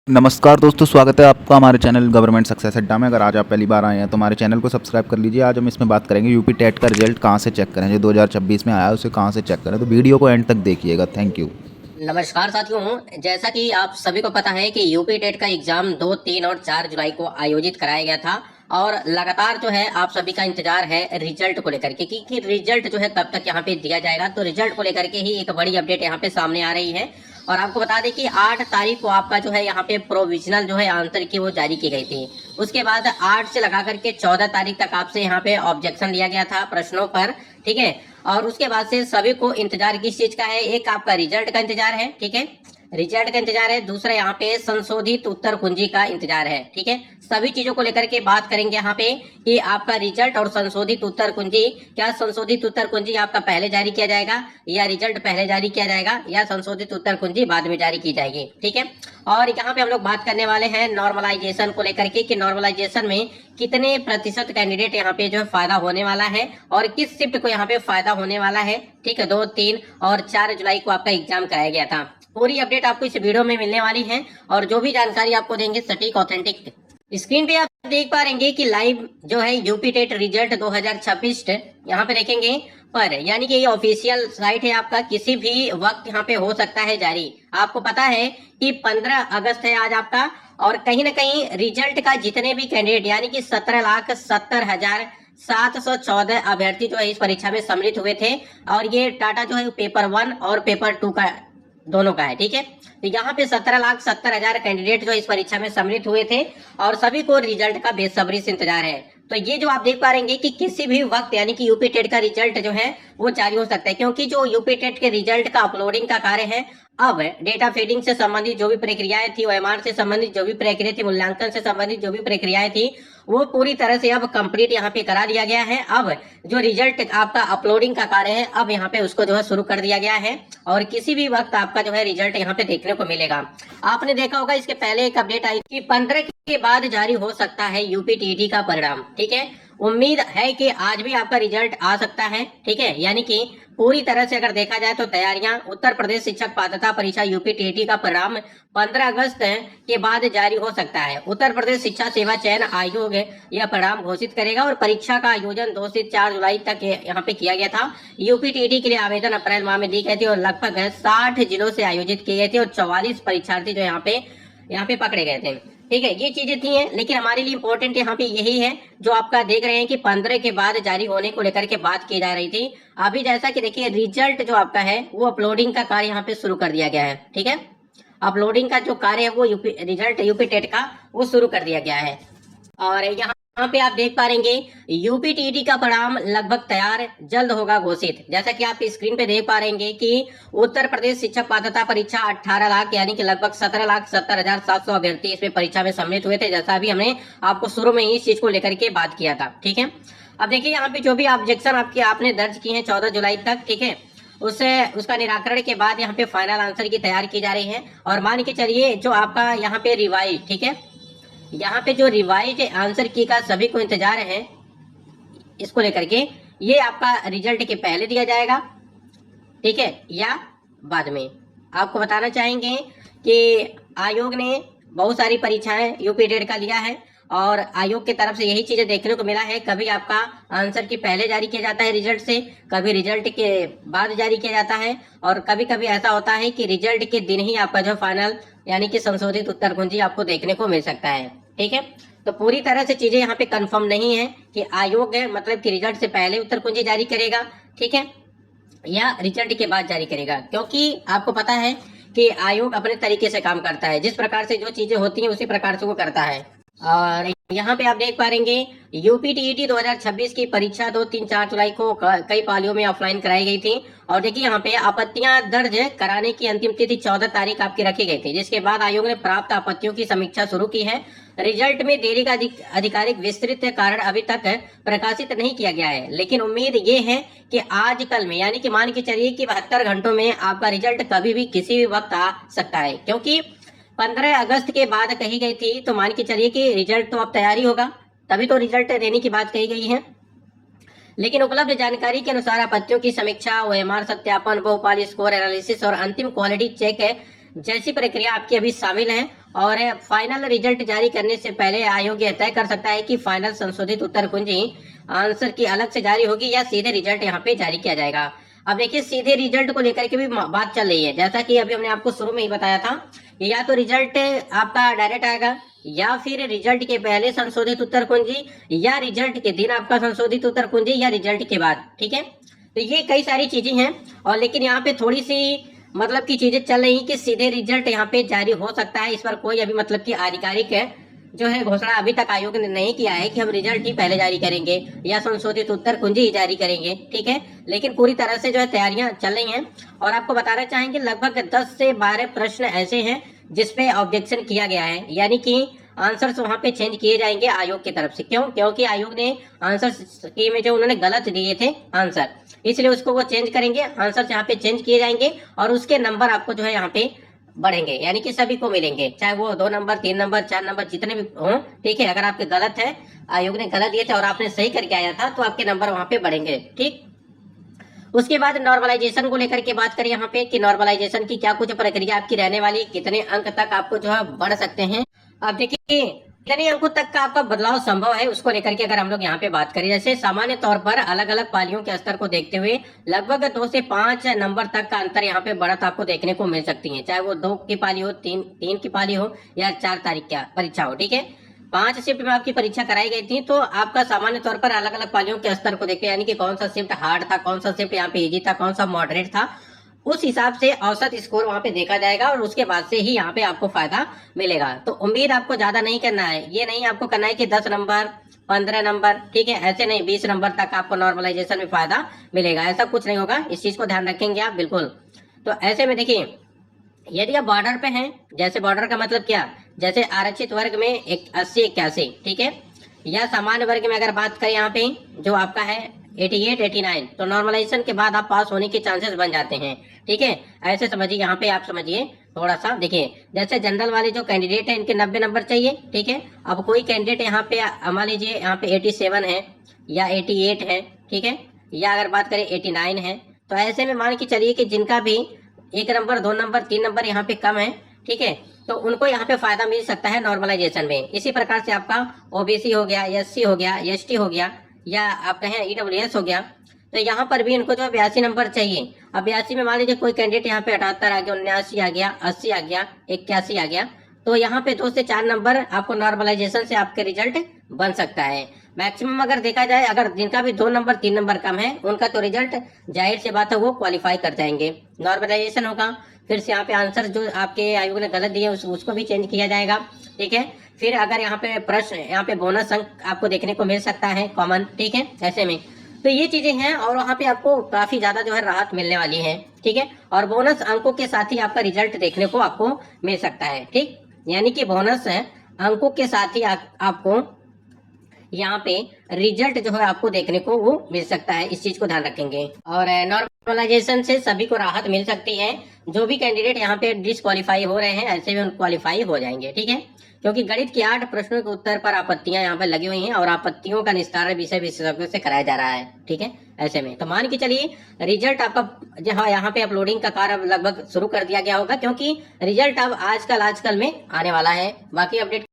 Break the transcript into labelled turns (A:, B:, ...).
A: नमस्कार दोस्तों, स्वागत है आपका हमारे चैनल गवर्नमेंट सक्सेस अड्डा में। अगर आज आप पहली बार आए हैं तो हमारे चैनल को सब्सक्राइब कर लीजिए। आज हम इसमें बात करेंगे यूपी टेट का रिजल्ट कहाँ से चेक करें, जो 2026 में आया है उसे कहाँ से चेक करें। तो वीडियो को एंड तक देखिएगा। Thank you.
B: नमस्कार साथियों, जैसा कि आप सभी को पता है कि यूपी टेट का एग्जाम 2, 3 और 4 जुलाई को आयोजित कराया गया था और लगातार जो है आप सभी का इंतजार है रिजल्ट को लेकर के कि रिजल्ट जो है कब तक यहाँ पे दिया जाएगा। तो रिजल्ट को लेकर के ही एक बड़ी अपडेट यहाँ पे सामने आ रही है और आपको बता दें कि 8 तारीख को आपका जो है यहाँ पे प्रोविजनल जो है आंसर की वो जारी की गई थी। उसके बाद 8 से लगा करके 14 तारीख तक आपसे यहाँ पे ऑब्जेक्शन लिया गया था प्रश्नों पर, ठीक है। और उसके बाद से सभी को इंतजार किस चीज का है, एक आपका रिजल्ट का इंतजार है, ठीक है, रिजल्ट का इंतजार है। दूसरा यहाँ पे संशोधित उत्तर कुंजी का इंतजार है, ठीक है। सभी चीजों को लेकर के बात करेंगे यहाँ पे कि आपका रिजल्ट और संशोधित उत्तर कुंजी, क्या संशोधित उत्तर कुंजी आपका पहले जारी किया जाएगा या रिजल्ट पहले जारी किया जाएगा या संशोधित उत्तर कुंजी बाद में जारी की जाएगी, ठीक है। और यहाँ पे हम लोग बात करने वाले हैं नॉर्मलाइजेशन को लेकर के कि नॉर्मलाइजेशन में कितने प्रतिशत कैंडिडेट यहाँ पे जो है फायदा होने वाला है और किस शिफ्ट को यहाँ पे फायदा होने वाला है, ठीक है। 2, 3 और 4 जुलाई को आपका एग्जाम कराया गया था। पूरी अपडेट आपको इस वीडियो में मिलने वाली है और जो भी जानकारी आपको देंगे सटीक ऑथेंटिक। स्क्रीन पे आप देख पा रहे कि लाइव जो है यूपी टेट रिजल्ट 2026 यहाँ पे देखेंगे पर, यानी कि ये ऑफिशियल साइट है आपका, किसी भी वक्त यहाँ पे हो सकता है जारी। आपको पता है कि 15 अगस्त है आज आपका और कहीं ना कहीं रिजल्ट का जितने भी कैंडिडेट यानी कि 17,70,714 अभ्यर्थी जो है इस परीक्षा में सम्मिलित हुए थे और ये डाटा जो है पेपर 1 और पेपर 2 का दोनों का है, ठीक है। तो यहाँ पे 17,70,000 कैंडिडेट जो इस परीक्षा में सम्मिलित हुए थे और सभी को रिजल्ट का बेसब्री से इंतजार है। तो ये जो आप देख पा रहे हैं कि किसी भी वक्त यानी कि यूपी टेट का रिजल्ट जो है वो जारी हो सकता है, क्योंकि जो यूपी टेट के रिजल्ट का अपलोडिंग का कार्य है, अब डेटा फीडिंग से संबंधित जो भी प्रक्रियाएं थी, ओएमआर से संबंधित जो भी प्रक्रिया थी, मूल्यांकन से संबंधित जो भी प्रक्रियाएं थी, वो पूरी तरह से अब कंप्लीट यहाँ पे करा दिया गया है। अब जो रिजल्ट आपका अपलोडिंग का कार्य है, अब यहाँ पे उसको जो है शुरू कर दिया गया है और किसी भी वक्त आपका जो है रिजल्ट यहाँ पे देखने को मिलेगा। आपने देखा होगा इसके पहले एक अपडेट आई कि 15 के बाद जारी हो सकता है यूपी टीईटी का परिणाम, ठीक है। उम्मीद है कि आज भी आपका रिजल्ट आ सकता है, ठीक है। यानी कि पूरी तरह से अगर देखा जाए तो तैयारियां, उत्तर प्रदेश शिक्षक पात्रता परीक्षा यूपी टीईटी का परिणाम 15 अगस्त के बाद जारी हो सकता है। उत्तर प्रदेश शिक्षा सेवा चयन आयोग यह परिणाम घोषित करेगा और परीक्षा का आयोजन 2 से 4 जुलाई तक यहाँ पे किया गया था। यूपी टीईटी के लिए आवेदन अप्रैल माह में दी गई थी और लगभग 60 जिलों से आयोजित किए गए थे और 44 परीक्षार्थी जो यहाँ पे पकड़े गए थे, ठीक है। ये चीजें थी हैं, लेकिन हमारे लिए इंपॉर्टेंट यहाँ पे यही है जो आपका देख रहे हैं कि 15 के बाद जारी होने को लेकर के बात की जा रही थी। अभी जैसा कि देखिए रिजल्ट जो आपका है वो अपलोडिंग का कार्य यहाँ पे शुरू कर दिया गया है, ठीक है। अपलोडिंग का जो कार्य है वो रिजल्ट यूपी टेट का वो शुरू कर दिया गया है और यहाँ पे आप देख पा रहे यूपी टीईटी का परिणाम लगभग तैयार, जल्द होगा घोषित। जैसा कि आप स्क्रीन पे देख पा रहे कि उत्तर प्रदेश शिक्षक पात्रता परीक्षा 18 लाख यानी कि लगभग 17,70,700 अभ्यर्थी इसमें परीक्षा में सम्मिलित हुए थे, जैसा अभी हमने आपको शुरू में ही इस चीज को लेकर के बात किया था, ठीक है। अब देखिए यहाँ पे जो भी ऑब्जेक्शन आपने दर्ज किए हैं 14 जुलाई तक, ठीक है, उसका निराकरण के बाद यहाँ पे फाइनल आंसर की तैयारी की जा रही है और मान के चलिए जो आपका यहाँ पे रिवाइज, ठीक है, यहाँ पे जो रिवाइज आंसर की का सभी को इंतजार है इसको लेकर के, ये आपका रिजल्ट के पहले दिया जाएगा, ठीक है, या बाद में। आपको बताना चाहेंगे कि आयोग ने बहुत सारी परीक्षाएं यूपी टेट का लिया है और आयोग की तरफ से यही चीजें देखने को मिला है। कभी आपका आंसर की पहले जारी किया जाता है रिजल्ट से, कभी रिजल्ट के बाद जारी किया जाता है और कभी कभी ऐसा होता है कि रिजल्ट के दिन ही आपका जो फाइनल यानी कि संशोधित उत्तर कुंजी आपको देखने को मिल सकता है, ठीक है। तो पूरी तरह से चीजें यहाँ पे कंफर्म नहीं है कि आयोग है मतलब कि रिजल्ट से पहले उत्तर कुंजी जारी करेगा, ठीक है, या रिजल्ट के बाद जारी करेगा, क्योंकि आपको पता है कि आयोग अपने तरीके से काम करता है, जिस प्रकार से जो चीजें होती हैं उसी प्रकार से वो करता है। और यहाँ पे आप देख पा रहे यूपी टीईटी 2026 की परीक्षा 2, 3, 4 जुलाई को कई पालियों में ऑफलाइन कराई गई थी और देखिए यहाँ पे आपत्तियां दर्ज कराने की अंतिम तिथि 14 तारीख आपकी रखी गई थी, जिसके बाद आयोग ने प्राप्त आपत्तियों की समीक्षा शुरू की है। रिजल्ट में देरी का आधिकारिक विस्तृत कारण अभी तक प्रकाशित नहीं किया गया है, लेकिन उम्मीद ये है कि आजकल में यानी कि मान के चलिए कि 72 घंटों में आपका रिजल्ट कभी भी किसी भी वक्त आ सकता है, क्योंकि 15 अगस्त के बाद कही गई थी, तो मान के चलिए कि रिजल्ट तो अब तैयारी होगा, तभी तो रिजल्ट देने की बात कही गई है। लेकिन उपलब्ध जानकारी के अनुसार आपत्तियों की समीक्षा, ओएमआर सत्यापन, बहुपाली स्कोर एनालिसिस और अंतिम क्वालिटी चेक जैसी प्रक्रिया आपकी अभी शामिल है और फाइनल रिजल्ट जारी करने से पहले आयोग यह तय कर सकता है कि फाइनल संशोधित उत्तर कुंजी आंसर की अलग से जारी होगी या सीधे रिजल्ट यहाँ पे जारी किया जाएगा। अब देखिए सीधे रिजल्ट को लेकर के भी बात चल रही है, जैसा कि अभी हमने आपको शुरू में ही बताया था, या तो रिजल्ट आपका डायरेक्ट आएगा या फिर रिजल्ट के पहले संशोधित उत्तर कुंजी या रिजल्ट के दिन आपका संशोधित उत्तर कुंजी या रिजल्ट के बाद। ठीक है, तो ये कई सारी चीजें हैं। और लेकिन यहाँ पे थोड़ी सी मतलब की चीजें चल रही कि सीधे रिजल्ट यहाँ पे जारी हो सकता है। इस पर कोई अभी मतलब की आधिकारिक जो है घोषणा अभी तक आयोग ने नहीं किया है कि हम रिजल्ट ही पहले जारी करेंगे या संशोधित उत्तर कुंजी ही जारी करेंगे। ठीक है, लेकिन पूरी तरह से जो है तैयारियां चल रही हैं। और आपको बताना चाहेंगे लगभग 10 से 12 प्रश्न ऐसे हैं जिसपे ऑब्जेक्शन किया गया है, यानी कि आंसर्स वहां पे चेंज किए जाएंगे आयोग की तरफ से। क्यों? क्योंकि आयोग ने आंसर की में जो उन्होंने गलत दिए थे आंसर, इसलिए उसको वो चेंज करेंगे। आंसर यहाँ पे चेंज किए जाएंगे और उसके नंबर आपको जो है यहाँ पे बढ़ेंगे, यानी कि सभी को मिलेंगे, चाहे वो 2 नंबर 3 नंबर 4 नंबर जितने भी हों। ठीक है, अगर आपके गलत है, आयोग ने गलत दिए थे और आपने सही करके आया था, तो आपके नंबर वहां पे बढ़ेंगे। ठीक, उसके बाद नॉर्मलाइजेशन को लेकर के बात करें यहाँ पे कि नॉर्मलाइजेशन की क्या कुछ प्रक्रिया आपकी रहने वाली, कितने अंक तक आपको जो है बढ़ सकते हैं। अब देखिए कितने अंकों तक का आपका बदलाव संभव है उसको लेकर के अगर हम लोग यहाँ पे बात करें, जैसे सामान्य तौर पर अलग अलग पालियों के स्तर को देखते हुए लगभग 2 से 5 नंबर तक का अंतर यहाँ पे बढ़त आपको देखने को मिल सकती है, चाहे वो 2 की पाली हो, 3 की पाली हो या 4 तारीख की परीक्षा हो। ठीक है, 5 शिफ्ट में आपकी परीक्षा कराई गई थी, तो आपका सामान्य तौर पर अलग अलग पालियों के स्तर को देखते यानी कि कौन सा शिफ्ट हार्ड था, कौन सा शिफ्ट यहाँ पे इजी था, कौन सा मॉडरेट था, उस हिसाब से औसत स्कोर वहां पे देखा जाएगा और उसके बाद से ही यहाँ पे आपको फायदा मिलेगा। तो उम्मीद आपको ज्यादा नहीं करना है, ये नहीं आपको करना है कि 10 नंबर 15 नंबर, ठीक है, ऐसे नहीं 20 नंबर तक आपको नॉर्मलाइजेशन में फायदा मिलेगा, ऐसा कुछ नहीं होगा। इस चीज को ध्यान रखेंगे आप बिल्कुल। तो ऐसे में देखिए यदि आप बॉर्डर पे हैं, जैसे बॉर्डर का मतलब क्या, जैसे आरक्षित वर्ग में 80 81, ठीक है, या सामान्य वर्ग में अगर बात करें यहाँ पे जो आपका है 88 89, तो नॉर्मलाइजेशन के बाद आप पास होने के चांसेस बन जाते हैं। ठीक है, ऐसे समझिए, यहाँ पे आप समझिए थोड़ा सा। देखिए जैसे जनरल वाले जो कैंडिडेट है इनके 90 नंबर चाहिए। ठीक है, अब कोई कैंडिडेट यहाँ पे मान लीजिए यहाँ पे 87 है या 88 है, ठीक है, या अगर बात करें 89 है, तो ऐसे में मान के चलिए कि जिनका भी 1 नंबर 2 नंबर 3 नंबर यहाँ पे कम है, ठीक है, तो उनको यहाँ पे फायदा मिल सकता है नॉर्मलाइजेशन में। इसी प्रकार से आपका ओबीसी हो गया, एससी हो गया, एसटी हो गया, या आप कहें ईडब्ल्यूएस हो गया, तो यहाँ पर भी इनको जो 82 नंबर चाहिए। अब 82 में मान लीजिए कोई कैंडिडेट यहाँ पे 78 आ गया, 79 आ गया, 80 आ गया, 81 आ गया, तो यहाँ पे 2 से 4 नंबर आपको नॉर्मलाइजेशन से आपके रिजल्ट बन सकता है। मैक्सिमम अगर देखा जाए, अगर जिनका भी 2 नंबर 3 नंबर कम है उनका तो रिजल्ट जाहिर सी बात है वो क्वालिफाई कर जाएंगे, नॉर्मलाइजेशन होगा। फिर से यहाँ पे आंसर जो आपके आयोग ने गलत दिए उसको भी चेंज किया जाएगा। ठीक है, फिर अगर यहाँ पे प्रश्न यहाँ पे बोनस अंक आपको देखने को मिल सकता है कॉमन। ठीक है, ऐसे में तो ये चीजें हैं और वहाँ पे आपको काफी ज्यादा जो है राहत मिलने वाली है। ठीक है, और बोनस अंकों के साथ ही आपका रिजल्ट देखने को आपको मिल सकता है। ठीक, यानी कि बोनस अंकों के साथ ही आपको यहाँ पे रिजल्ट जो है आपको देखने को वो मिल सकता है, इस चीज को ध्यान रखेंगे। और नॉर्मलाइजेशन से सभी को राहत मिल सकती है। जो भी कैंडिडेट यहाँ पे डिसक्वालीफाई हो रहे हैं ऐसे भी क्वालिफाई हो जाएंगे। ठीक है, क्योंकि गणित की 8 प्रश्नों के उत्तर पर आपत्तियां यहाँ पे लगी हुई हैं और आपत्तियों का निस्तारण विषय विशेषज्ञों से कराया जा रहा है। ठीक है, ऐसे में तो मान के चलिए रिजल्ट आपका जहाँ यहाँ पे अपलोडिंग का कार्य लगभग शुरू कर दिया गया होगा, क्योंकि रिजल्ट अब आजकल में आने वाला है। बाकी अपडेट